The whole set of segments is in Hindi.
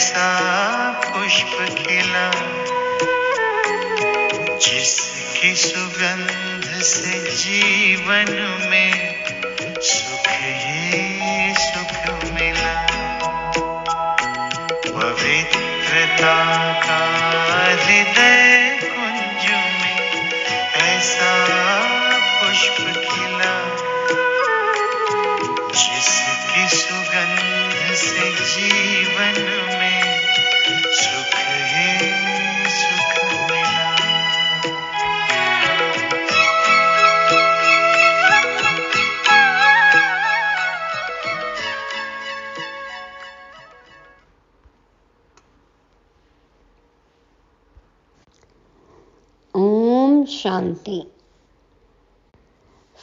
ऐसा पुष्प खिला जिसकी सुगंध से जीवन में सुख ही सुख मिला। पवित्रता का हृदय कुंज में ऐसा पुष्प खिला जिसकी सुगंध से जीवन में सुख ही सुख मिला। ओम शांति।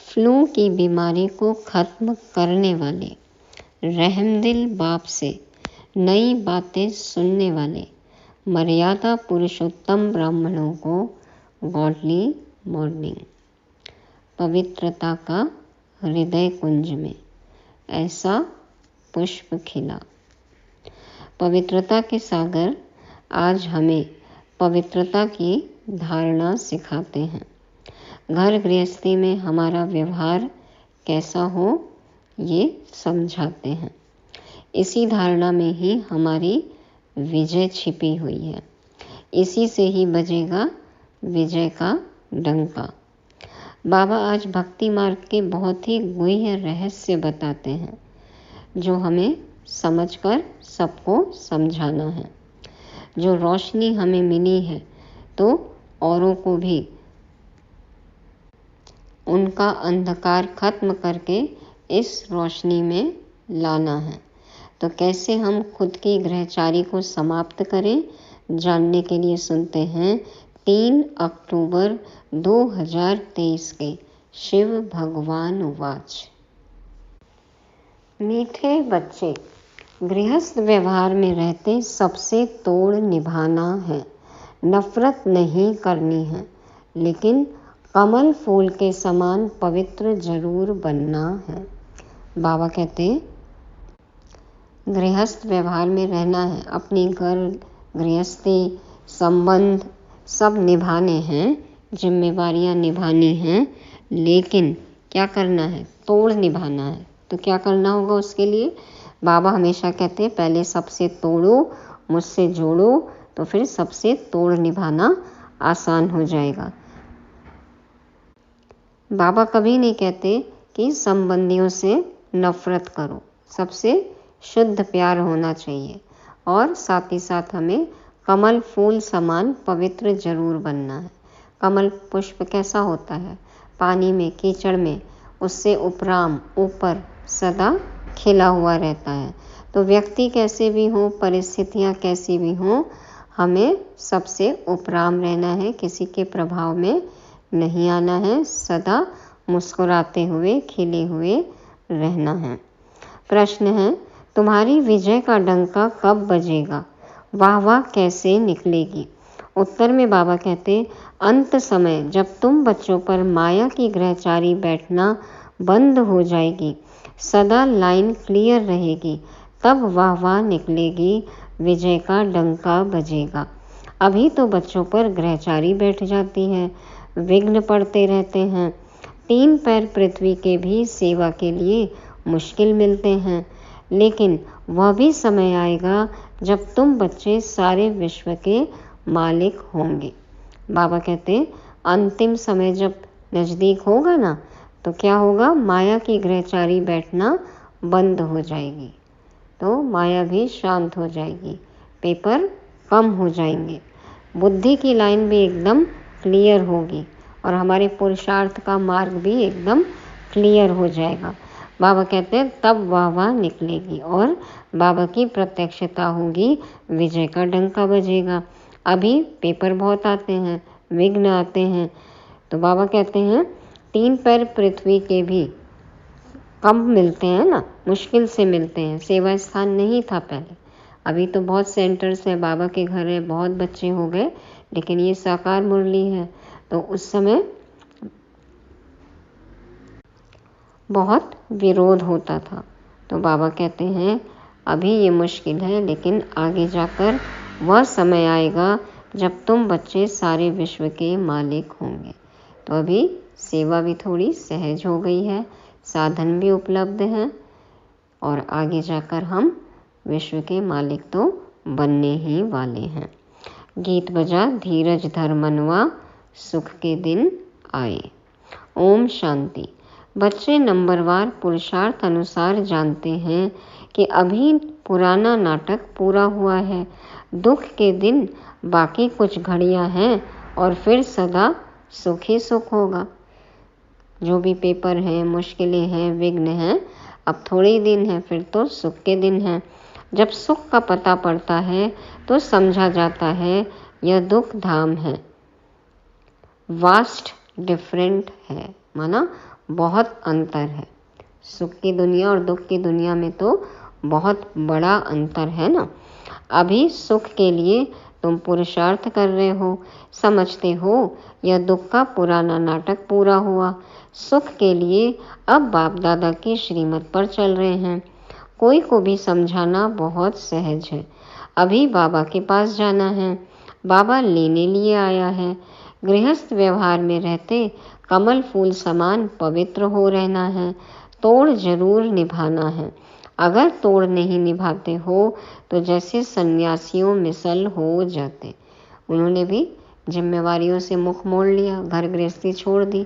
फ्लू की बीमारी को खत्म करने वाले रहमदिल बाप से नई बातें सुनने वाले मर्यादा पुरुषोत्तम ब्राह्मणों को गॉडली मॉर्निंग। पवित्रता का हृदय कुंज में ऐसा पुष्प खिला। पवित्रता के सागर आज हमें पवित्रता की धारणा सिखाते हैं। घर गृहस्थी में हमारा व्यवहार कैसा हो ये समझाते हैं। इसी धारणा में ही हमारी विजय छिपी हुई है। इसी से ही बजेगा विजय का डंका। बाबा आज भक्ति मार्ग के बहुत ही गुह्य रहस्य बताते हैं जो हमें समझकर सबको समझाना है। जो रोशनी हमें मिली है तो औरों को भी उनका अंधकार खत्म करके इस रोशनी में लाना है। तो कैसे हम खुद की ग्रहचारी को समाप्त करें जानने के लिए सुनते हैं 3 अक्टूबर 2023 के शिव भगवान वाच। मीठे बच्चे, गृहस्थ व्यवहार में रहते सबसे तोड़ निभाना है। नफरत नहीं करनी है, लेकिन कमल फूल के समान पवित्र जरूर बनना है। बाबा कहते गृहस्थ व्यवहार में रहना है। अपनी घर गृहस्थी संबंध सब निभाने हैं, जिम्मेवारियां निभानी हैं, लेकिन क्या करना है? तोड़ निभाना है। तो क्या करना होगा उसके लिए? बाबा हमेशा कहते हैं पहले सबसे तोड़ो, मुझसे जोड़ो, तो फिर सबसे तोड़ निभाना आसान हो जाएगा। बाबा कभी नहीं कहते कि संबंधियों से नफरत करो। सबसे शुद्ध प्यार होना चाहिए और साथ ही साथ हमें कमल फूल समान पवित्र जरूर बनना है। कमल पुष्प कैसा होता है? पानी में, कीचड़ में, उससे उपराम ऊपर सदा खिला हुआ रहता है। तो व्यक्ति कैसे भी हो, परिस्थितियाँ कैसी भी हों, हमें सबसे उपराम रहना है। किसी के प्रभाव में नहीं आना है। सदा मुस्कुराते हुए, खिले हुए रहना है। प्रश्न है, तुम्हारी विजय का डंका कब बजेगा? वाह वाह कैसे निकलेगी? उत्तर में बाबा कहते अंत समय जब तुम बच्चों पर माया की ग्रहचारी बैठना बंद हो जाएगी, सदा लाइन क्लियर रहेगी, तब वाह वाह निकलेगी, विजय का डंका बजेगा। अभी तो बच्चों पर ग्रहचारी बैठ जाती है, विघ्न पड़ते रहते हैं। 3 पैर पृथ्वी के भी सेवा के लिए मुश्किल मिलते हैं, लेकिन वह भी समय आएगा जब तुम बच्चे सारे विश्व के मालिक होंगे। बाबा कहते अंतिम समय जब नज़दीक होगा ना, तो क्या होगा? माया की ग्रहचारी बैठना बंद हो जाएगी, तो माया भी शांत हो जाएगी, पेपर कम हो जाएंगे, बुद्धि की लाइन भी एकदम क्लियर होगी और हमारे पुरुषार्थ का मार्ग भी एकदम क्लियर हो जाएगा। बाबा कहते हैं तब वाह वाह निकलेगी और बाबा की प्रत्यक्षता होगी, विजय का डंका बजेगा। अभी पेपर बहुत आते हैं, विघ्न आते हैं, तो बाबा कहते हैं 3 पैर पृथ्वी के भी कम मिलते हैं ना, मुश्किल से मिलते हैं। सेवा स्थान नहीं था पहले, अभी तो बहुत सेंटर्स है, बाबा के घर है, बहुत बच्चे हो गए, लेकिन ये साकार मुरली है, तो उस समय बहुत विरोध होता था। तो बाबा कहते हैं अभी ये मुश्किल है, लेकिन आगे जाकर वह समय आएगा जब तुम बच्चे सारे विश्व के मालिक होंगे। तो अभी सेवा भी थोड़ी सहज हो गई है, साधन भी उपलब्ध हैं और आगे जाकर हम विश्व के मालिक तो बनने ही वाले हैं। गीत बजा धीरज धर मनवा, सुख के दिन आए। ओम शांति। बच्चे नंबरवार पुरुषार्थ अनुसार जानते हैं कि अभी पुराना नाटक पूरा हुआ है, दुख के दिन बाकी कुछ घड़ियां हैं और फिर सदा सुख ही सुख होगा। जो भी पेपर हैं, मुश्किलें हैं, विघ्न हैं, अब थोड़े ही दिन हैं, फिर तो सुख के दिन हैं। जब सुख का पता पड़ता है तो समझा जाता है यह दुख धाम है, वास्ट डिफरेंट है, माना बहुत अंतर है। सुख की दुनिया और दुख की दुनिया में तो बहुत बड़ा अंतर है ना। अभी सुख के लिए तुम पुरुषार्थ कर रहे हो, समझते हो यह दुख का पुराना नाटक पूरा हुआ। सुख के लिए अब बाप दादा की श्रीमत पर चल रहे हैं। कोई को भी समझाना बहुत सहज है। अभी बाबा के पास जाना है, बाबा लेने लिए आया है। गृहस्थ व्यवहार में रहते कमल फूल समान पवित्र हो रहना है, तोड़ जरूर निभाना है। अगर तोड़ नहीं निभाते हो तो जैसे सन्यासियों मिसल हो जाते। उन्होंने भी जिम्मेवारियों से मुख मोड़ लिया, घर गृहस्थी छोड़ दी।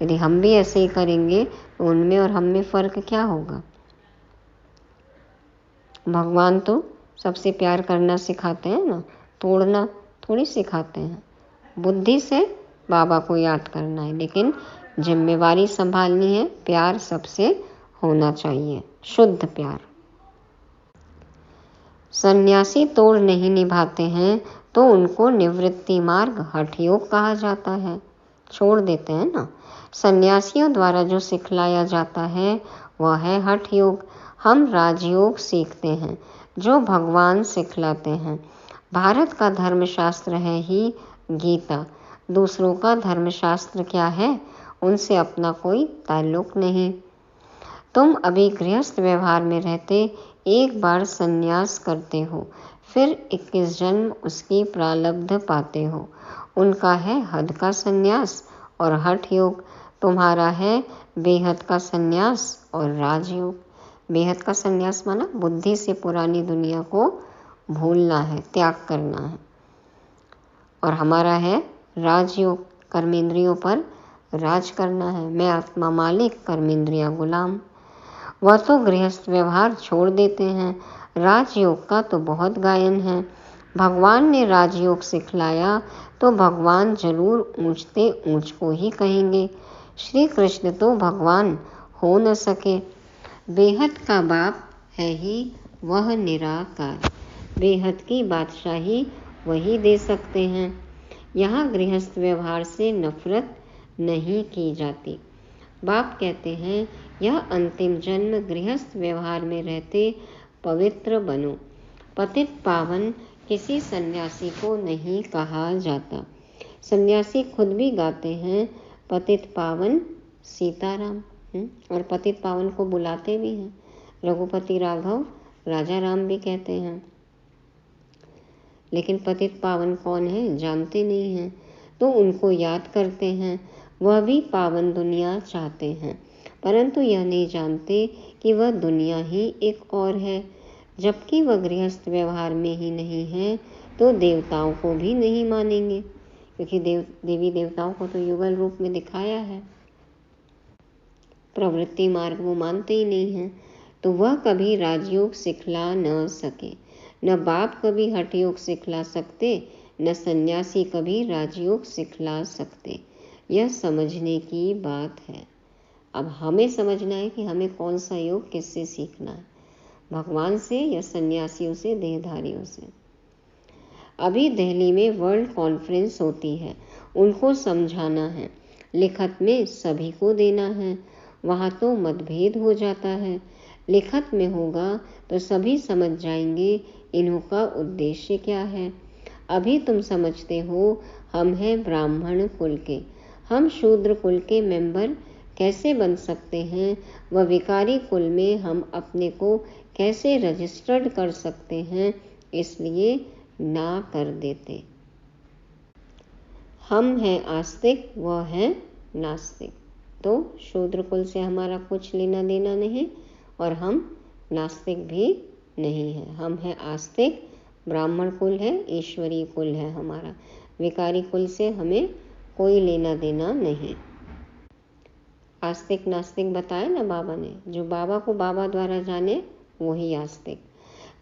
यदि हम भी ऐसे ही करेंगे तो उनमें और हम में फर्क क्या होगा। भगवान तो सबसे प्यार करना सिखाते हैं ना, तोड़ना थोड़ी सिखाते हैं। बुद्धि से बाबा को याद करना है, लेकिन जिम्मेवारी संभालनी है। प्यार सबसे होना चाहिए, शुद्ध प्यार। सन्यासी तोड़ नहीं निभाते हैं तो उनको निवृत्ति मार्ग हठ योग कहा जाता है, छोड़ देते हैं ना। सन्यासियों द्वारा जो सिखलाया जाता है वह है हठ योग। हम राजयोग सीखते हैं जो भगवान सिखलाते हैं। भारत का धर्मशास्त्र है ही गीता, दूसरों का धर्मशास्त्र क्या है, उनसे अपना कोई ताल्लुक नहीं। तुम अभी गृहस्थ व्यवहार में रहते एक बार संन्यास करते हो, फिर 21 जन्म उसकी प्रारब्ध पाते हो। उनका है हद का संन्यास और हठ योग, तुम्हारा है बेहद का संन्यास और राजयोग। बेहद का संन्यास माना बुद्धि से पुरानी दुनिया को भूलना है, त्याग करना है। और हमारा है राजयोग, कर्मेंद्रियों पर राज करना है। मैं आत्मा मालिक, कर्मेंद्रियां गुलाम। वह तो गृहस्थ व्यवहार छोड़ देते हैं। राजयोग का तो बहुत गायन है। भगवान ने राजयोग सिखलाया तो भगवान जरूर ऊंचते ऊंच को ही कहेंगे। श्री कृष्ण तो भगवान हो न सके। बेहद का बाप है ही वह निराकार, बेहद की बादशाही वही दे सकते हैं। यहाँ गृहस्थ व्यवहार से नफरत नहीं की जाती। बाप कहते हैं यह अंतिम जन्म गृहस्थ व्यवहार में रहते पवित्र बनो। पतित पावन किसी सन्यासी को नहीं कहा जाता। सन्यासी खुद भी गाते हैं पतित पावन सीताराम, और पतित पावन को बुलाते भी हैं। रघुपति राघव राजा राम भी कहते हैं, लेकिन पतित पावन कौन है जानते नहीं हैं, तो उनको याद करते हैं। वह भी पावन दुनिया चाहते हैं, परंतु यह नहीं जानते कि वह दुनिया ही एक और है। जबकि वह गृहस्थ व्यवहार में ही नहीं है तो देवताओं को भी नहीं मानेंगे, क्योंकि देवी देवताओं को तो युगल रूप में दिखाया है। प्रवृत्ति मार्ग वो मानते ही नहीं हैं, तो वह कभी राजयोग सिखला न सके। न बाप कभी हठ योग सिखला सकते, न सन्यासी कभी राजयोग सिखला सकते। यह समझने की बात है। अब हमें समझना है कि हमें कौन सा योग किससे सीखना है, भगवान से या सन्यासियों से, देहधारियों से। अभी दिल्ली में वर्ल्ड कॉन्फ्रेंस होती है, उनको समझाना है, लिखत में सभी को देना है। वहाँ तो मतभेद हो जाता है, लिखत में होगा तो सभी समझ जाएंगे इन्हों का उद्देश्य क्या है। अभी तुम समझते हो हम हैं ब्राह्मण कुल के, हम शूद्र कुल के मेंबर कैसे बन सकते हैं व विकारी कुल में हम अपने को कैसे रजिस्टर्ड कर सकते हैं, इसलिए ना कर देते। हम हैं आस्तिक, वह है नास्तिक। तो शूद्र कुल से हमारा कुछ लेना देना नहीं और हम नास्तिक भी नहीं है। हम हैं आस्तिक, ब्राह्मण कुल है, ईश्वरीय कुल है हमारा। विकारी कुल से हमें कोई लेना देना नहीं। आस्तिक नास्तिक बताया ना बाबा ने, जो बाबा को बाबा द्वारा जाने वही आस्तिक।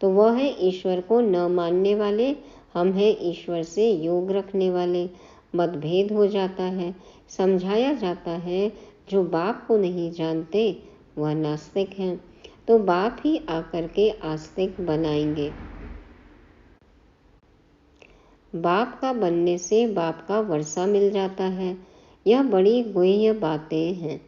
तो वह है ईश्वर को न मानने वाले, हम हैं ईश्वर से योग रखने वाले। मतभेद हो जाता है, समझाया जाता है, जो बाप को नहीं जानते वह नास्तिक हैं, तो बाप ही आकर के आस्तिक बनाएंगे। बाप का बनने से बाप का वर्षा मिल जाता है। यह बड़ी गुह्य बातें हैं।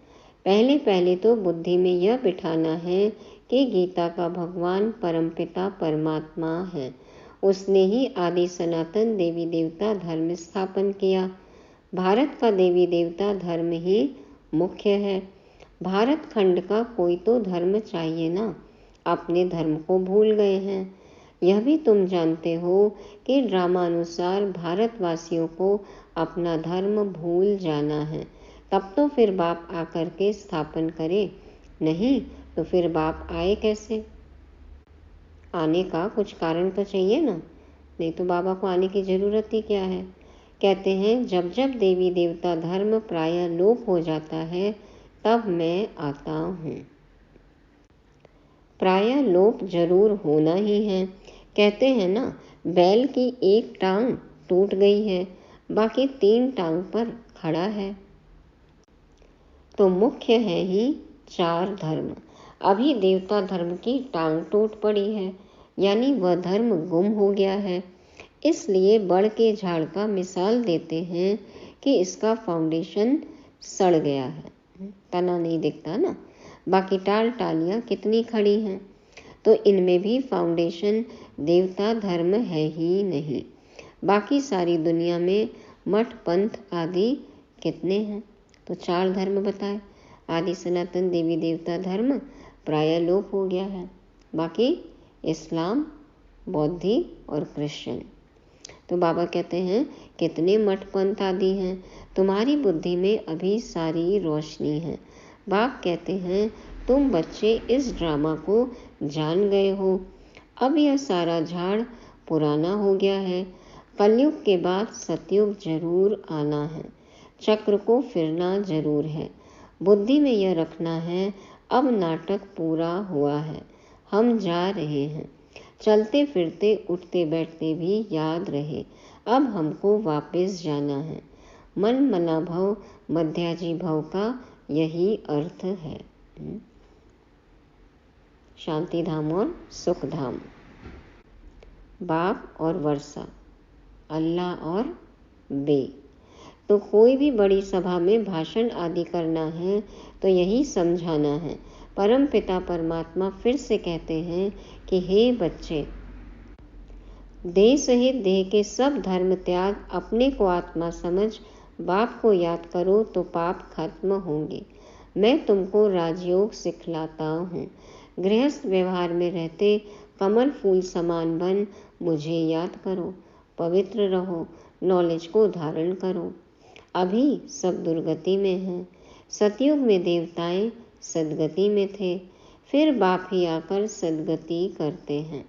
पहले पहले तो बुद्धि में यह बिठाना है कि गीता का भगवान परमपिता परमात्मा है। उसने ही आदि सनातन देवी देवता धर्म स्थापन किया। भारत का देवी देवता धर्म ही मुख्य है। भारत खंड का कोई तो धर्म चाहिए ना, अपने धर्म को भूल गए हैं। यह भी तुम जानते हो कि ड्रामानुसार भारतवासियों को अपना धर्म भूल जाना है, तब तो फिर बाप आकर के स्थापन करे, नहीं तो फिर बाप आए कैसे? आने का कुछ कारण तो चाहिए ना, नहीं तो बाबा को आने की जरूरत ही क्या है। कहते हैं जब जब देवी देवता धर्म प्रायः लोप हो जाता है तब मैं आता हूँ। प्रायः लोप जरूर होना ही है। कहते हैं ना, बैल की एक टांग टूट गई है, बाकी 3 टांग पर खड़ा है। तो मुख्य है ही 4 धर्म। अभी देवता धर्म की टांग टूट पड़ी है, यानी वह धर्म गुम हो गया है। इसलिए बड़ के झाड़ का मिसाल देते हैं कि इसका फाउंडेशन सड़ गया है, तना नहीं दिखता ना, बाकी टाल टालियाँ कितनी खड़ी हैं। तो इनमें भी फाउंडेशन देवता धर्म है ही नहीं। बाकी सारी दुनिया में मठ पंथ आदि कितने हैं? तो 4 धर्म बताए। आदि सनातन देवी देवता धर्म प्रायः लोप हो गया है, बाकी इस्लाम, बौद्धि और क्रिश्चियन। तो बाबा कहते हैं कितने मठ पंथ आदि हैं, तुम्हारी बुद्धि में अभी सारी रोशनी है। बाप कहते हैं तुम बच्चे इस ड्रामा को जान गए हो। अब यह सारा झाड़ पुराना हो गया है। कलयुग के बाद सतयुग जरूर आना है। चक्र को फिरना जरूर है। बुद्धि में यह रखना है अब नाटक पूरा हुआ है, हम जा रहे हैं। चलते फिरते उठते बैठते भी याद रहे, अब हमको वापस जाना है। मन मना भव मध्याजी भव का यही अर्थ है। शांति धाम और सुख धाम, बाप और वर्षा, अल्लाह और बे। तो कोई भी बड़ी सभा में भाषण आदि करना है तो यही समझाना है। परम पिता परमात्मा फिर से कहते हैं कि हे बच्चे, देह सहित देह के सब धर्म त्याग, अपने को आत्मा समझ बाप को याद करो तो पाप खत्म होंगे। मैं तुमको राजयोग सिखलाता हूँ। गृहस्थ व्यवहार में रहते कमल फूल समान बन मुझे याद करो, पवित्र रहो, नॉलेज को धारण करो। अभी सब दुर्गति में हैं। सतयुग में देवताएं सदगति में थे, फिर बाप ही आकर सदगति करते हैं।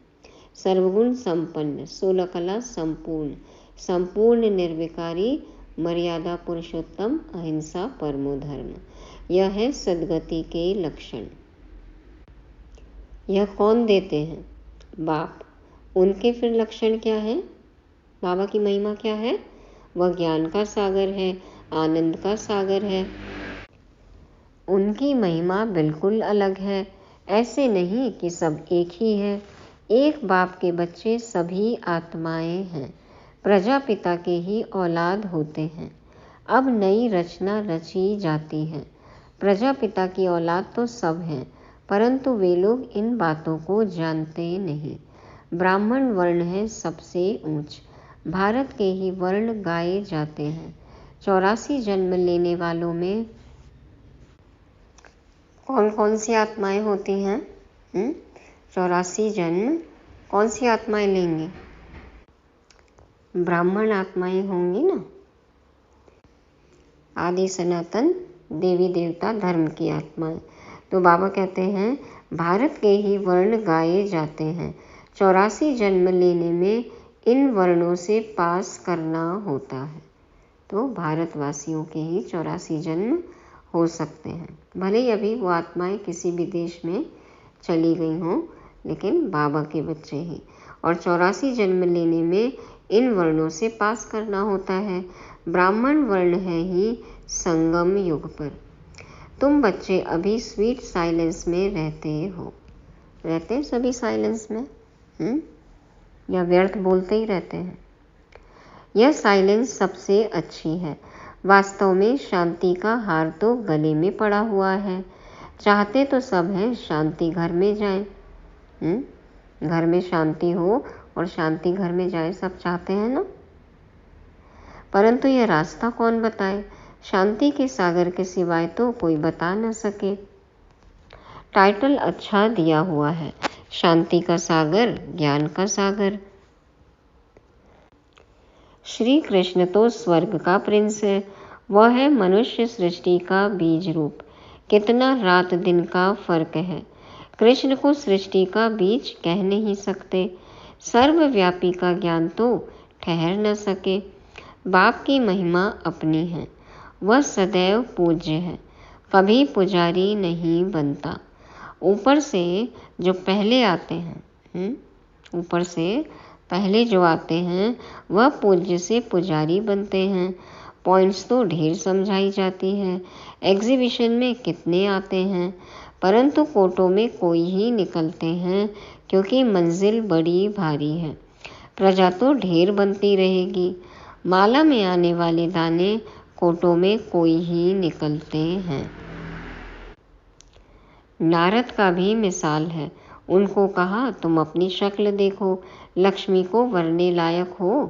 सर्वगुण संपन्न, 16 कला संपूर्ण, संपूर्ण निर्विकारी, मर्यादा पुरुषोत्तम, अहिंसा परमो धर्म। यह है सदगति के लक्षण। यह कौन देते हैं? बाप। उनके फिर लक्षण क्या है? बाबा की महिमा क्या है? वह ज्ञान का सागर है, आनंद का सागर है। उनकी महिमा बिल्कुल अलग है। ऐसे नहीं कि सब एक ही है। एक बाप के बच्चे सभी आत्माएं हैं, प्रजापिता के ही औलाद होते हैं। अब नई रचना रची जाती है। प्रजापिता की औलाद तो सब हैं, परंतु वे लोग इन बातों को जानते नहीं। ब्राह्मण वर्ण है सबसे ऊंच। भारत के ही वर्ण गाए जाते हैं। 84 जन्म लेने वालों में कौन कौन सी आत्माएं होती हैं? 84 जन्म कौन सी आत्माएं लेंगी? ब्राह्मण आत्माएं होंगी ना, आदि सनातन देवी देवता धर्म की आत्माएं। तो बाबा कहते हैं भारत के ही वर्ण गाए जाते हैं। 84 जन्म लेने में इन वर्णों से पास करना होता है। तो भारतवासियों के ही 84 जन्म हो सकते हैं, भले ही अभी वो आत्माएं किसी भी देश में चली गई हों, लेकिन बाबा के बच्चे ही। और 84 जन्म लेने में इन वर्णों से पास करना होता है। ब्राह्मण वर्ण है ही संगम युग पर। तुम बच्चे अभी स्वीट साइलेंस में रहते सभी साइलेंस में, या व्यर्थ बोलते ही रहते हैं? यह साइलेंस सबसे अच्छी है। वास्तव में शांति का हार तो गले में पड़ा हुआ है। चाहते तो सब हैं शांति घर में जाए, घर में शांति हो और शांति घर में जाए, सब चाहते हैं ना। परंतु यह रास्ता कौन बताए? शांति के सागर के सिवाय तो कोई बता न सके। टाइटल अच्छा दिया हुआ है, शांति का सागर, ज्ञान का सागर। श्री कृष्ण तो स्वर्ग का प्रिंस है, वह है मनुष्य सृष्टि का बीज रूप। कितना रात दिन का फर्क है। कृष्ण को सृष्टि का बीज कह नहीं सकते। सर्वव्यापी का ज्ञान तो ठहर न सके। बाप की महिमा अपनी है, वह सदैव पूज्य है, कभी पुजारी नहीं बनता। ऊपर से जो पहले आते हैं, ऊपर से पहले जो आते हैं वह पूज्य से पुजारी बनते हैं। पॉइंट्स तो ढेर समझाई जाती है। एग्जीबिशन में कितने आते हैं, परंतु कोटों में कोई ही निकलते हैं, क्योंकि मंजिल बड़ी भारी है। प्रजा तो ढेर बनती रहेगी। माला में आने वाले दाने कोटों में कोई ही निकलते हैं। नारद का भी मिसाल है। उनको कहा तुम अपनी शक्ल देखो, लक्ष्मी को वरने लायक हो।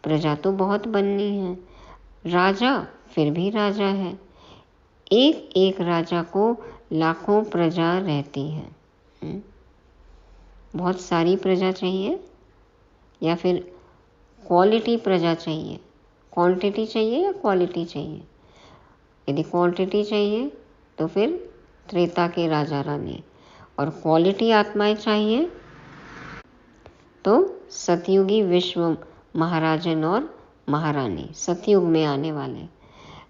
प्रजा तो बहुत बननी है। राजा फिर भी राजा है। एक एक राजा को लाखों प्रजा रहती है। बहुत सारी प्रजा चाहिए या फिर क्वालिटी प्रजा चाहिए? क्वांटिटी चाहिए या क्वालिटी चाहिए? यदि क्वांटिटी चाहिए तो फिर त्रेता के राजा रानी, और क्वालिटी आत्माएं चाहिए तो सतयुगी विश्व महाराजन और महारानी, सतयुग में आने वाले।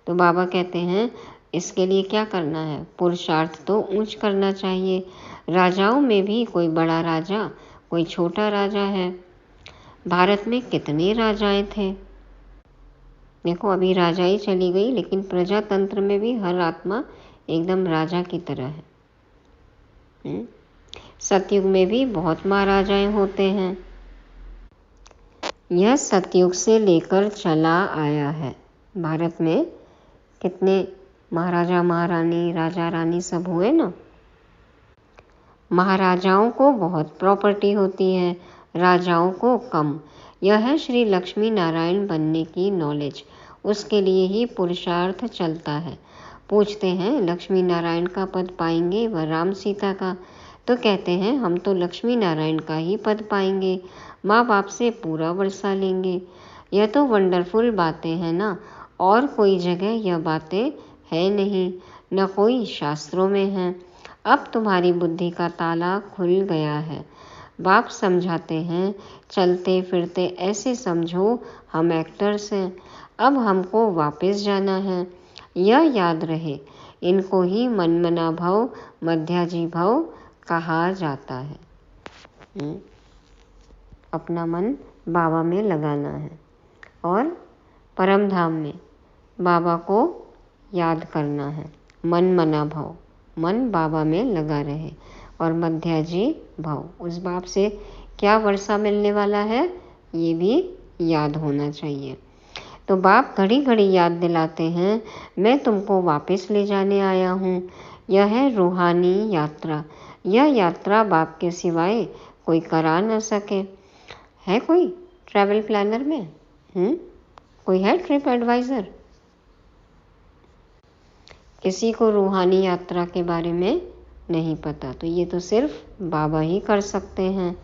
तो बाबा कहते हैं इसके लिए क्या करना है? पुरुषार्थ तो ऊंच करना चाहिए। राजाओं में भी कोई बड़ा राजा, कोई छोटा राजा है। भारत में कितने राजाएं थे। देखो अभी राजा ही चली गई, लेकिन प्रजातंत्र में भी हर आत्मा एकदम राजा की तरह है। सतयुग में भी बहुत महाराजाएं होते हैं। यह सतयुग से लेकर चला आया है। भारत में कितने महाराजा महारानी, राजा रानी सब हुए ना। महाराजाओं को बहुत प्रॉपर्टी होती है, राजाओं को कम। यह है श्री लक्ष्मी नारायण बनने की नॉलेज। उसके लिए ही पुरुषार्थ चलता है। पूछते हैं लक्ष्मी नारायण का पद पाएंगे व राम सीता का? तो कहते हैं हम तो लक्ष्मी नारायण का ही पद पाएंगे, माँ बाप से पूरा वर्षा लेंगे। यह तो वंडरफुल बातें हैं ना, और कोई जगह यह बातें है नहीं, न कोई शास्त्रों में है। अब तुम्हारी बुद्धि का ताला खुल गया है। बाप समझाते हैं चलते फिरते ऐसे समझो हम एक्टर्स हैं। अब हमको वापस जाना है। यह याद रहे, इनको ही मनमना भव, मध्याजी भव कहा जाता है। अपना मन बाबा में लगाना है और परम धाम में बाबा को याद करना है। मन मना भव, मन बाबा में लगा रहे, और मध्याजी भव, उस बाप से क्या वर्षा मिलने वाला है ये भी याद होना चाहिए। तो बाप घड़ी घड़ी याद दिलाते हैं मैं तुमको वापस ले जाने आया हूँ। यह है रूहानी यात्रा। यह यात्रा बाप के सिवाय कोई करा न सके। है कोई ट्रैवल प्लानर में? कोई है ट्रिप एडवाइज़र? किसी को रूहानी यात्रा के बारे में नहीं पता, तो ये तो सिर्फ बाबा ही कर सकते हैं।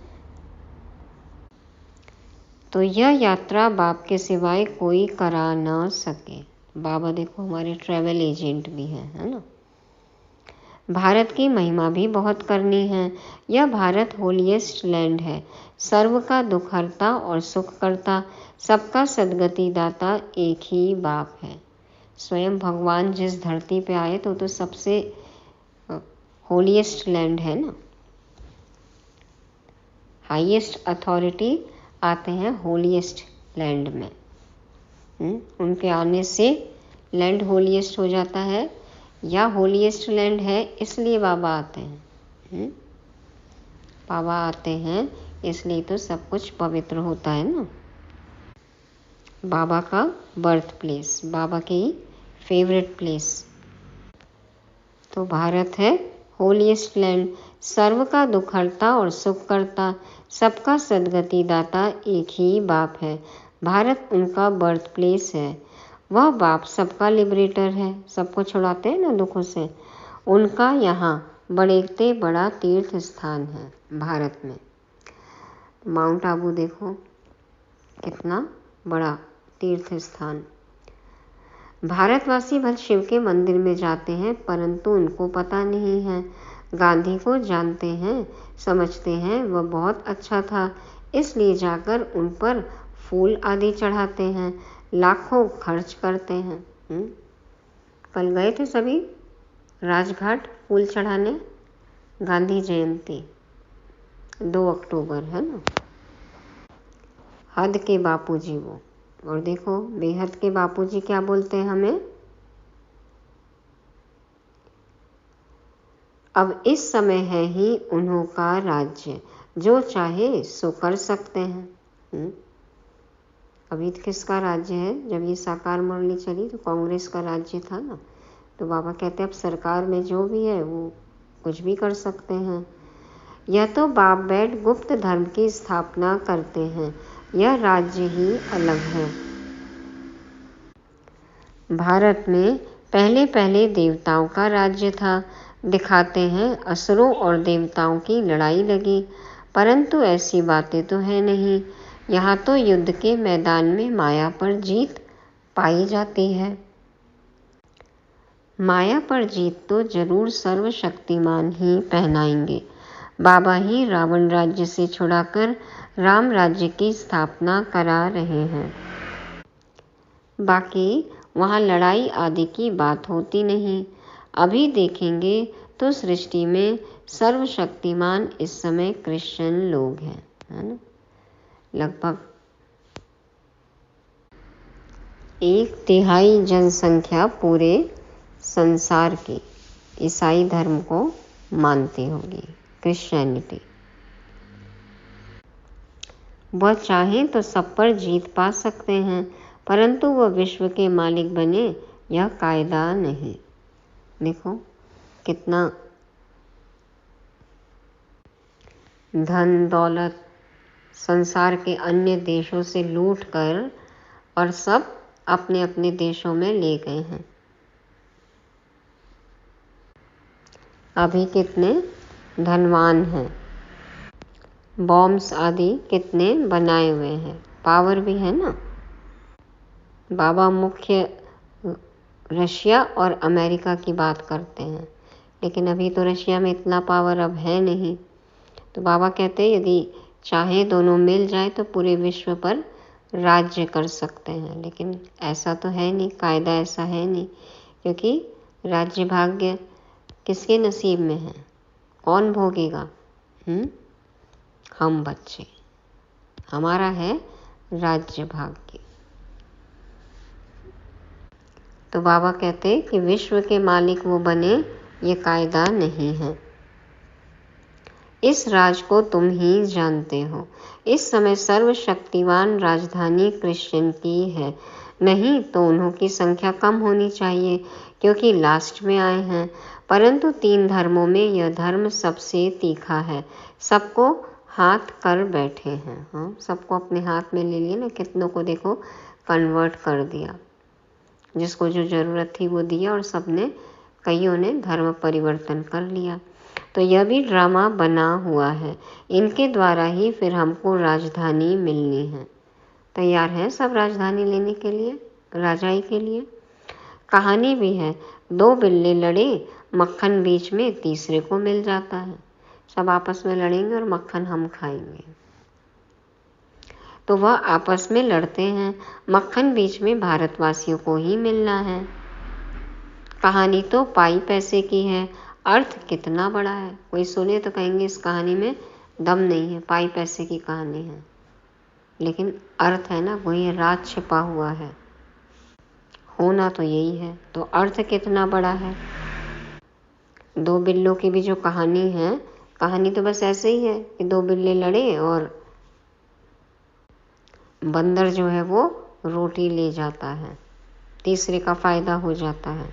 तो यह यात्रा बाप के सिवाय कोई करा ना सके। बाबा देखो हमारे ट्रैवल एजेंट भी हैं, है ना। भारत की महिमा भी बहुत करनी है। यह भारत होलीएस्ट लैंड है, सर्व का दुख हरता और सुख करता, सबका सदगति दाता एक ही बाप है। स्वयं भगवान जिस धरती पे आए तो सबसे होलीएस्ट लैंड है ना। हाईएस्ट अथॉरिटी आते हैं होलीएस्ट लैंड में। उनके आने से लैंड होलीएस्ट हो जाता है, या होलीएस्ट लैंड है इसलिए बाबा आते हैं। बाबा आते हैं इसलिए तो सब कुछ पवित्र होता है ना। बाबा का बर्थ प्लेस, बाबा की फेवरेट प्लेस तो भारत है होलीएस्ट लैंड, सर्व का दुख हरता और सुख करता, सबका सदगति दाता एक ही बाप है। भारत उनका बर्थ प्लेस है। वह बाप सबका लिबरेटर है, सबको छुड़ाते हैं ना दुखों से। उनका यहाँ बड़े बड़ा तीर्थ स्थान है भारत में। माउंट आबू देखो कितना बड़ा तीर्थ स्थान। भारतवासी भले शिव के मंदिर में जाते हैं, परंतु उनको पता नहीं है। गांधी को जानते हैं, समझते हैं वह बहुत अच्छा था, इसलिए जाकर उन पर फूल आदि चढ़ाते हैं, लाखों खर्च करते हैं। कल गए थे सभी राजघाट फूल चढ़ाने। गांधी जयंती 2 अक्टूबर है ना। हद के बापूजी वो, और देखो बेहद के बापूजी क्या बोलते हैं हमें। अब इस समय है ही उन्हों का राज्य, जो चाहे सो कर सकते हैं। अभी किसका राज्य है? जब ये साकार मुरली चली तो कांग्रेस का राज्य था ना। तो बाबा कहते हैं अब सरकार में जो भी है वो कुछ भी कर सकते हैं। यह तो बाप बैठ गुप्त धर्म की स्थापना करते हैं, यह राज्य ही अलग है। भारत में पहले पहले देवताओं का राज्य था। दिखाते हैं असुरों और देवताओं की लड़ाई लगी, परंतु ऐसी बातें तो है नहीं। यहाँ तो युद्ध के मैदान में माया पर जीत पाई जाती है। माया पर जीत तो जरूर सर्वशक्तिमान ही पहनाएंगे। बाबा ही रावण राज्य से छुड़ाकर राम राज्य की स्थापना करा रहे हैं। बाकी वहाँ लड़ाई आदि की बात होती नहीं। अभी देखेंगे तो सृष्टि में सर्वशक्तिमान इस समय क्रिश्चियन लोग हैं, है ना। लगभग 1/3 जनसंख्या पूरे संसार की ईसाई धर्म को मानती होगी, क्रिश्चियनिटी। वह चाहें तो सब पर जीत पा सकते हैं, परंतु वह विश्व के मालिक बने यह कायदा नहीं। देखो कितना धन दौलत संसार के अन्य देशों से लूट कर और सब अपने अपने देशों में ले गए हैं। अभी कितने धनवान हैं, बॉम्ब्स आदि कितने बनाए हुए हैं, पावर भी है ना। बाबा मुख्य रशिया और अमेरिका की बात करते हैं, लेकिन अभी तो रशिया में इतना पावर अब है नहीं। तो बाबा कहते हैं यदि चाहे दोनों मिल जाए तो पूरे विश्व पर राज्य कर सकते हैं, लेकिन ऐसा तो है नहीं, कायदा ऐसा है नहीं, क्योंकि राज्य भाग्य किसके नसीब में है, कौन भोगेगा? हम बच्चे, हमारा है राज्य भाग्य। तो बाबा कहते कि विश्व के मालिक वो बने ये कायदा नहीं है। इस राज को तुम ही जानते हो। इस समय सर्वशक्तिवान राजधानी क्रिश्चियन की है, नहीं तो उन्हों की संख्या कम होनी चाहिए, क्योंकि लास्ट में आए हैं। परंतु 3 धर्मों में यह धर्म सबसे तीखा है, सबको हाथ कर बैठे हैं। हाँ, सबको अपने हाथ में ले लिए ना, कितनों को देखो कन्वर्ट कर दिया, जिसको जो ज़रूरत थी वो दिया और सबने कईयों ने धर्म परिवर्तन कर लिया। तो यह भी ड्रामा बना हुआ है। इनके द्वारा ही फिर हमको राजधानी मिलनी है। तैयार है सब राजधानी लेने के लिए, राजाई के लिए। कहानी भी है, 2 बिल्ली लड़े, मक्खन बीच में तीसरे को मिल जाता है। सब आपस में लड़ेंगे और मक्खन हम खाएंगे। तो वह आपस में लड़ते हैं, मक्खन बीच में भारतवासियों को ही मिलना है। कहानी तो पाई पैसे की है, अर्थ कितना बड़ा है। कोई सुने तो कहेंगे इस कहानी में दम नहीं है, पाई पैसे की कहानी है, लेकिन अर्थ है ना, वही राज छिपा हुआ है। होना तो यही है, तो अर्थ कितना बड़ा है। 2 बिल्लों की भी जो कहानी है, कहानी तो बस ऐसे ही है कि 2 बिल्ले लड़े और बंदर जो है वो रोटी ले जाता है, तीसरे का फायदा हो जाता है।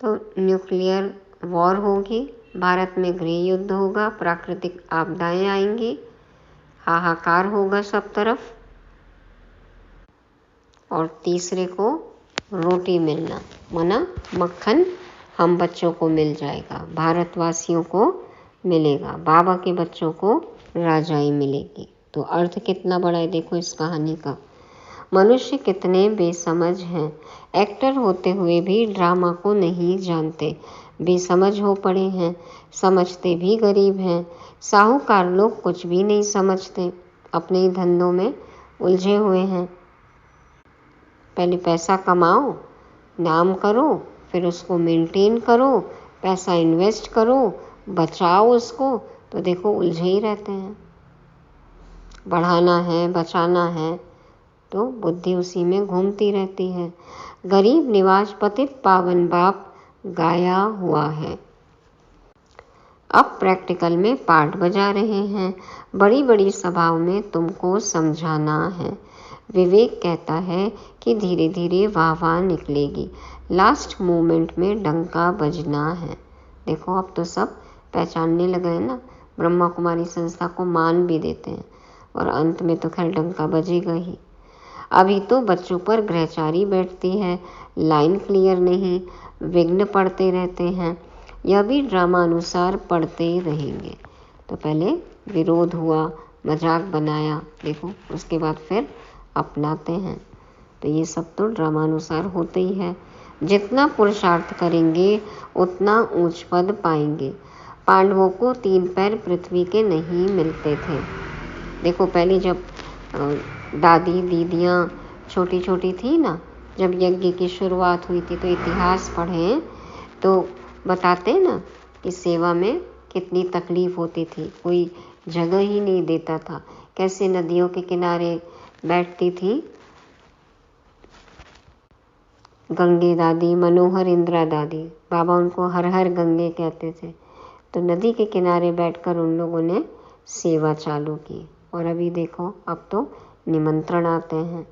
तो न्यूक्लियर वॉर होगी, भारत में गृह युद्ध होगा, प्राकृतिक आपदाएं आएंगी, हाहाकार होगा सब तरफ, और तीसरे को रोटी मिलना, माना मक्खन हम बच्चों को मिल जाएगा, भारतवासियों को मिलेगा, बाबा के बच्चों को राजाई मिलेगी। तो अर्थ कितना बड़ा है देखो इस कहानी का। मनुष्य कितने बेसमझ हैं, एक्टर होते हुए भी ड्रामा को नहीं जानते, बेसमझ हो पड़े हैं, समझते भी गरीब हैं। साहूकार लोग कुछ भी नहीं समझते, अपने ही धंधों में उलझे हुए हैं। पहले पैसा कमाओ, नाम करो, फिर उसको मेंटेन करो, पैसा इन्वेस्ट करो, बचाओ उसको, तो देखो उलझे ही रहते हैं। बढ़ाना है, बचाना है, तो बुद्धि उसी में घूमती रहती है। गरीब निवाज पतित पावन बाप गाया हुआ है। अब प्रैक्टिकल में पार्ट बजा रहे हैं, बड़ी बड़ी सभाओं में तुमको समझाना है। विवेक कहता है कि धीरे धीरे वाह वाह निकलेगी, लास्ट मोमेंट में डंका बजना है। देखो अब तो सब पहचानने लगे हैं ना, ब्रह्मा कुमारी संस्था को मान भी देते हैं, और अंत में तो खैर डंका बजेगा ही। अभी तो बच्चों पर ग्रहचारी बैठती है, लाइन क्लियर नहीं, विघ्न पड़ते रहते हैं। यह भी ड्रामा अनुसार पढ़ते रहेंगे। तो पहले विरोध हुआ, मजाक बनाया, देखो उसके बाद फिर अपनाते हैं। तो ये सब तो ड्रामानुसार होते ही है। जितना पुरुषार्थ करेंगे उतना ऊंच पद पाएंगे। पांडवों को 3 पैर पृथ्वी के नहीं मिलते थे। देखो पहले जब दादी दीदियाँ छोटी छोटी थी ना, जब यज्ञ की शुरुआत हुई थी, तो इतिहास पढ़ें तो बताते ना कि सेवा में कितनी तकलीफ होती थी, कोई जगह ही नहीं देता था, कैसे नदियों के किनारे बैठती थी गंगे दादी, मनोहर इंदिरा दादी, बाबा उनको हर हर गंगे कहते थे। तो नदी के किनारे बैठकर उन लोगों ने सेवा चालू की, और अभी देखो अब तो निमंत्रण आते हैं।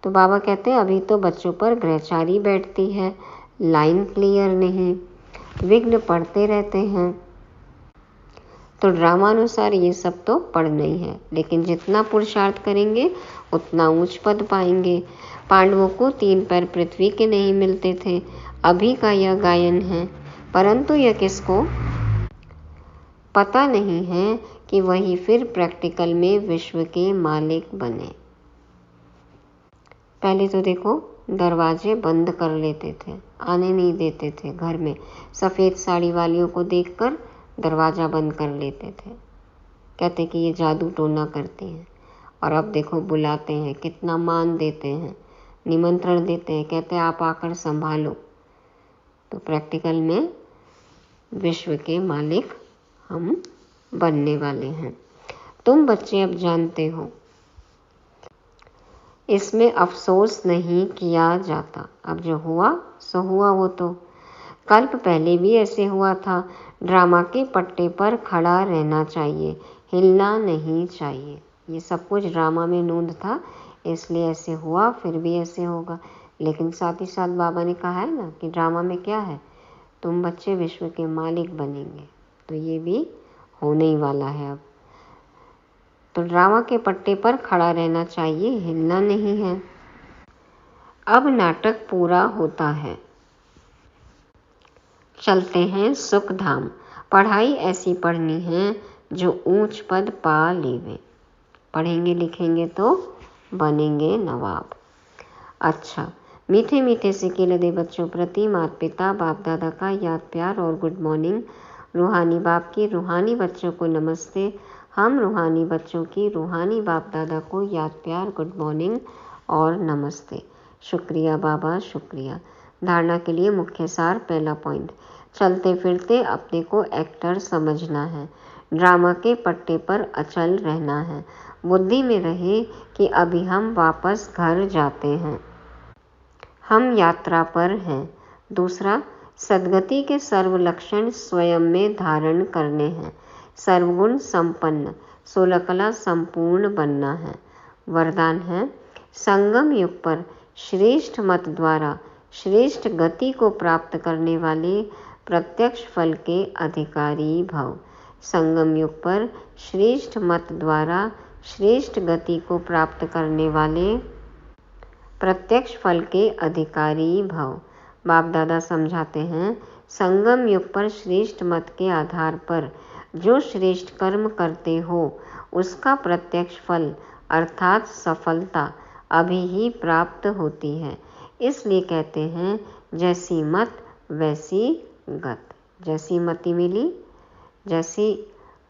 तो बाबा कहते हैं अभी तो बच्चों पर ग्रहचारी बैठती है, लाइन क्लियर नहीं, विघ्न पड़ते रहते हैं। तो ड्रामानुसार ये सब तो पढ़ना ही है, लेकिन जितना पुरुषार्थ करेंगे उतना ऊंच पद पाएंगे। पांडवों को 3 पैर पृथ्वी के नहीं मिलते थे, अभी का यह गायन है, परंतु यह किसको पता नहीं है कि वही फिर प्रैक्टिकल में विश्व के मालिक बने। पहले तो देखो दरवाजे बंद कर लेते थे, आने नहीं देते थे घर में, सफ़ेद साड़ी वालियों को देखकर दरवाज़ा बंद कर लेते थे, कहते कि ये जादू टोना करती हैं। और अब देखो बुलाते हैं, कितना मान देते हैं, निमंत्रण देते हैं, कहते हैं आप आकर संभालो। तो प्रैक्टिकल में विश्व के मालिक हम बनने वाले हैं। तुम बच्चे अब जानते हो, इसमें अफसोस नहीं किया जाता। अब जो हुआ सो हुआ, वो तो कल्प पहले भी ऐसे हुआ था। ड्रामा के पट्टे पर खड़ा रहना चाहिए, हिलना नहीं चाहिए। ये सब कुछ ड्रामा में नोंद था, इसलिए ऐसे हुआ, फिर भी ऐसे होगा। लेकिन साथ ही साथ बाबा ने कहा है ना कि ड्रामा में क्या है, तुम बच्चे विश्व के मालिक बनेंगे। तो ये भी होने ही वाला है। अब तो ड्रामा के पट्टे पर खड़ा रहना चाहिए, हिलना नहीं है। अब नाटक पूरा होता है। चलते हैं सुख धाम। पढ़ाई ऐसी पढ़नी है जो ऊंच पद पा लेवे। पढ़ेंगे लिखेंगे तो बनेंगे नवाब। अच्छा, मीठे मीठे सिक्के लदे बच्चों प्रति माता पिता बाप दादा का याद प्यार और गुड मॉर्निंग। रूहानी बाप की रूहानी बच्चों को नमस्ते। हम रूहानी बच्चों की रूहानी बाप दादा को याद प्यार गुड मॉर्निंग और नमस्ते। शुक्रिया बाबा, शुक्रिया। धारणा के लिए मुख्य सार। पहला पॉइंट, चलते फिरते अपने को एक्टर समझना है। ड्रामा के पट्टे पर अचल रहना है। बुद्धि में रहे कि अभी हम वापस घर जाते हैं, हम यात्रा पर हैं। दूसरा, सद्गति के सर्व लक्षण स्वयं में धारण करने हैं। सर्वगुण संपन्न, 16 कला संपूर्ण बनना है। वरदान है, संगम युग पर श्रेष्ठ मत द्वारा श्रेष्ठ गति को प्राप्त करने वाले प्रत्यक्ष फल के अधिकारी भव। संगम युग पर श्रेष्ठ मत द्वारा श्रेष्ठ गति को प्राप्त करने वाले प्रत्यक्ष फल के अधिकारी भव। बाप दादा समझाते हैं, संगम युग पर श्रेष्ठ मत के आधार पर जो श्रेष्ठ कर्म करते हो उसका प्रत्यक्ष फल अर्थात सफलता अभी ही प्राप्त होती है। इसलिए कहते हैं, जैसी मत वैसी गत। जैसी मति मिली, जैसी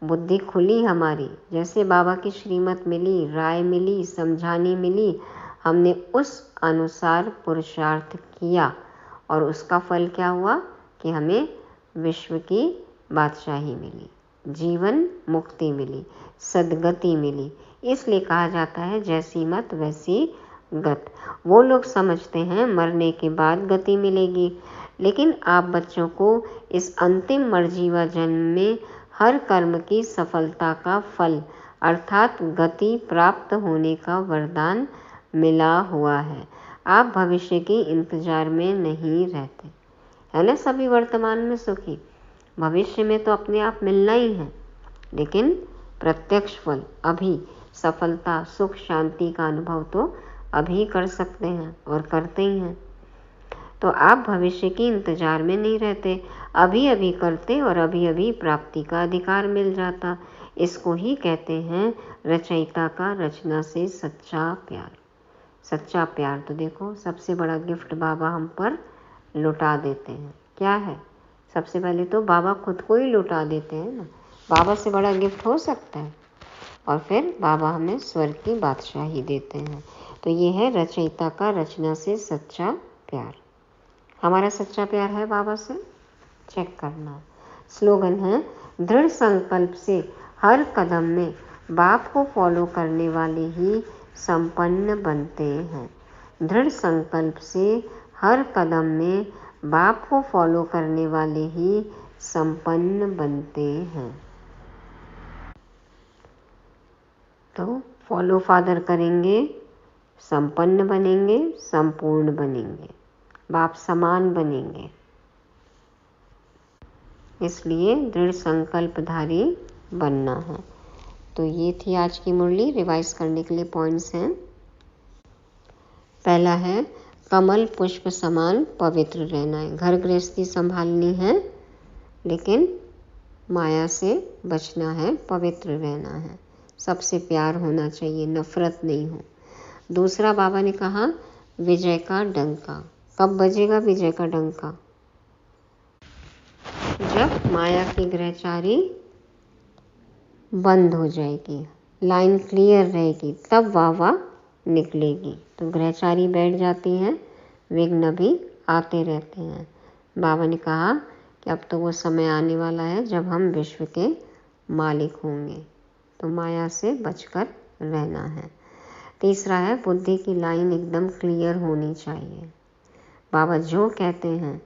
बुद्धि खुली हमारी, जैसे बाबा की श्रीमत मिली, राय मिली, समझानी मिली, हमने उस अनुसार पुरुषार्थ किया और उसका फल क्या हुआ कि हमें विश्व की बादशाही मिली, जीवन मुक्ति मिली, सद्गति मिली। इसलिए कहा जाता है जैसी मत वैसी गत। वो लोग समझते हैं मरने के बाद गति मिलेगी, लेकिन आप बच्चों को इस अंतिम मर्जीवा जन्म में हर कर्म की सफलता का फल अर्थात गति प्राप्त होने का वरदान मिला हुआ है। आप भविष्य के इंतजार में नहीं रहते, है ना। सभी वर्तमान में सुखी, भविष्य में तो अपने आप मिलना ही है, लेकिन प्रत्यक्ष फल अभी, सफलता सुख शांति का अनुभव तो अभी कर सकते हैं और करते ही हैं। तो आप भविष्य के इंतजार में नहीं रहते, अभी अभी करते और अभी अभी प्राप्ति का अधिकार मिल जाता। इसको ही कहते हैं रचयिता का रचना से सच्चा प्यार। सच्चा प्यार तो देखो सबसे बड़ा गिफ्ट बाबा हम पर लुटा देते हैं। क्या है? सबसे पहले तो बाबा खुद को ही लुटा देते हैं ना। बाबा से बड़ा गिफ्ट हो सकता है? और फिर बाबा हमें स्वर्ग की बादशाही देते हैं। तो ये है रचयिता का रचना से सच्चा प्यार। हमारा सच्चा प्यार है बाबा से, चेक करना। स्लोगन है, दृढ़ संकल्प से हर कदम में बाप को फॉलो करने वाले ही संपन्न बनते हैं। दृढ़ संकल्प से हर कदम में बाप को फॉलो करने वाले ही संपन्न बनते हैं। तो फॉलो फादर करेंगे, संपन्न बनेंगे, संपूर्ण बनेंगे, बाप समान बनेंगे। इसलिए दृढ़ संकल्पधारी बनना है। तो ये थी आज की मुरली। रिवाइज करने के लिए पॉइंट्स हैं। पहला है, कमल पुष्प समान पवित्र रहना है। घर गृहस्थी संभालनी है, लेकिन माया से बचना है, पवित्र रहना है। सबसे प्यार होना चाहिए, नफरत नहीं हो। दूसरा, बाबा ने कहा विजय का डंका। कब बजेगा विजय का डंका? जब माया की ग्रहचारी बंद हो जाएगी, लाइन क्लियर रहेगी, तब वाह निकलेगी। तो ग्रहचारी बैठ जाती हैं, विघ्न भी आते रहते हैं। बाबा ने कहा कि अब तो वो समय आने वाला है जब हम विश्व के मालिक होंगे, तो माया से बचकर रहना है। तीसरा है, बुद्धि की लाइन एकदम क्लियर होनी चाहिए। बाबा जो कहते हैं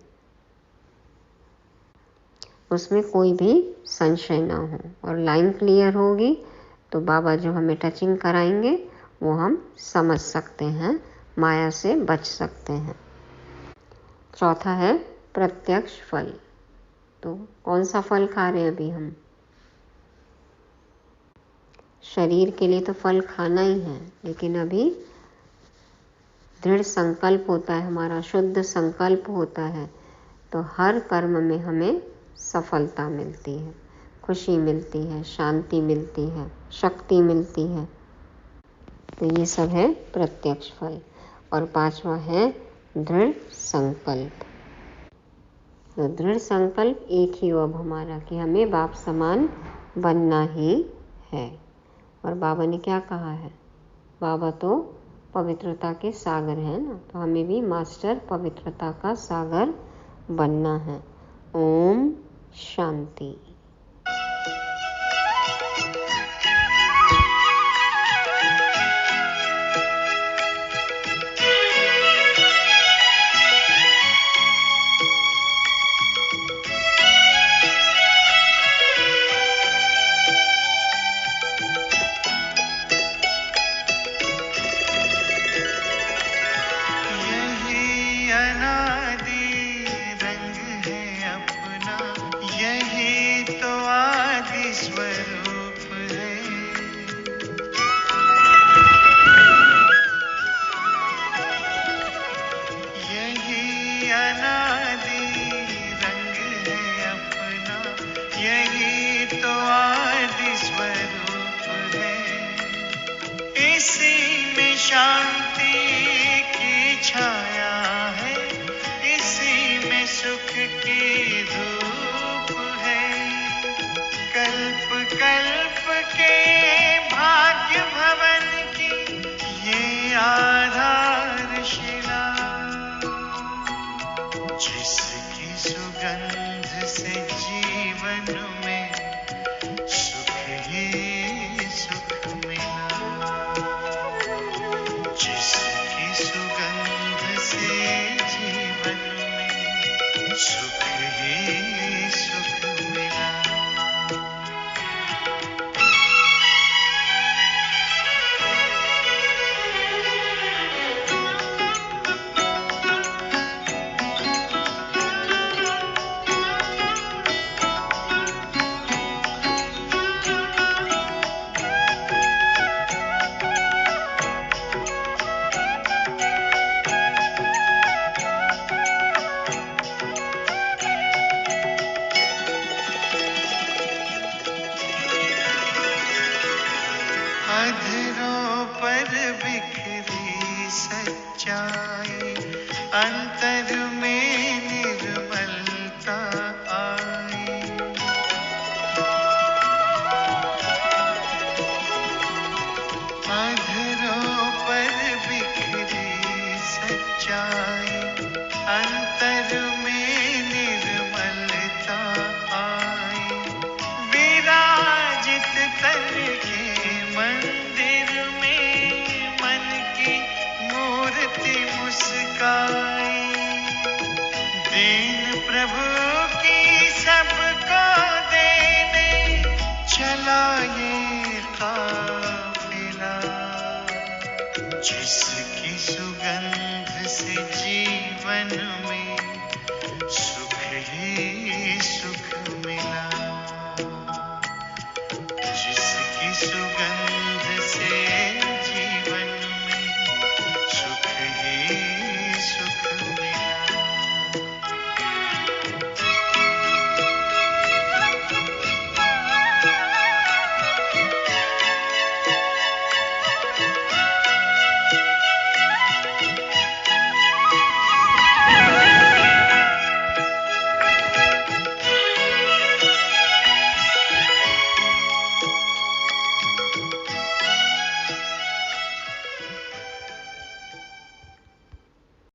उसमें कोई भी संशय ना हो, और लाइन क्लियर होगी तो बाबा जो हमें टचिंग कराएंगे वो हम समझ सकते हैं, माया से बच सकते हैं। चौथा है प्रत्यक्ष फल। तो कौन सा फल खा रहे हैं अभी हम? शरीर के लिए तो फल खाना ही है, लेकिन अभी दृढ़ संकल्प होता है हमारा, शुद्ध संकल्प होता है, तो हर कर्म में हमें सफलता मिलती है, खुशी मिलती है, शांति मिलती है, शक्ति मिलती है। तो ये सब है प्रत्यक्ष फल। और 5वां है दृढ़ संकल्प। तो दृढ़ संकल्प एक ही अब हमारा कि हमें बाप समान बनना ही है। और बाबा ने क्या कहा है? बाबा तो पवित्रता के सागर हैं ना, तो हमें भी मास्टर पवित्रता का सागर बनना है। ओम शांति।